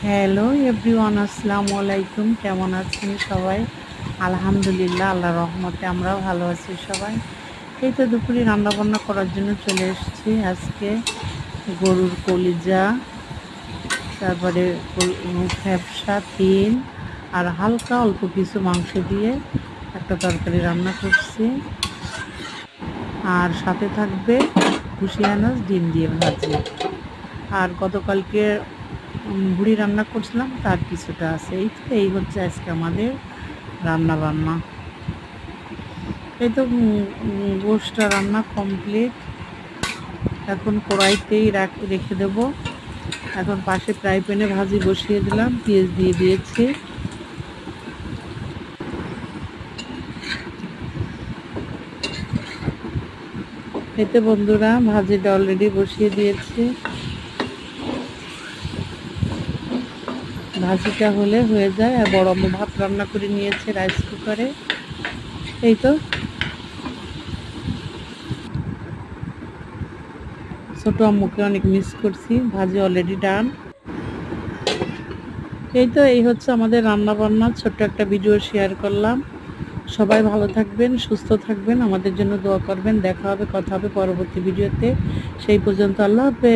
Hello everyone, আসসালামু আলাইকুম। কেমন আছেন সবাই? আলহামদুলিল্লাহ, আল্লাহর রহমতে আমরাও ভালো আছি সবাই। এই তো দুপুরে রান্নাবান্না করার জন্য চলে এসেছি। আজকে গরুর কলিজা, তারপরে ফ্যাপসা, তিল আর হালকা অল্প কিছু মাংস দিয়ে একটা তরকারি রান্না করছি। আর সাথে থাকবে কুশিয়ানাস ডিম দিয়ে ভাজি। আর গতকালকে বুড়ি রান্না করছিলাম, তার কিছুটা আছে। এই হচ্ছে আজকে আমাদের রান্না বান্না। এই তো গোশটা রান্না কমপ্লিট। এখন কড়াইতেই রেখে দেব। এখন পাশে ফ্রাই প্যানে ভাজি বসিয়ে দিলাম, পেঁয়াজ দিয়ে দিয়েছি। এতে বন্ধুরা ভাজিটা অলরেডি বসিয়ে দিয়েছি। ভাজিটা হলে হয়ে যায়। আর বড় ভাত রান্না করে নিয়েছে রাইস কুকারে। এই তো ছোট আম্মুকে অনেক মিস করছি। ভাজি অলরেডি ডান। এই হচ্ছে আমাদের রান্না বান্না। ছোট্ট একটা ভিডিও শেয়ার করলাম। সবাই ভালো থাকবেন, সুস্থ থাকবেন, আমাদের জন্য দোয়া করবেন। দেখা হবে, কথা হবে পরবর্তী ভিডিওতে। সেই পর্যন্ত আল্লাহ হাফেজ।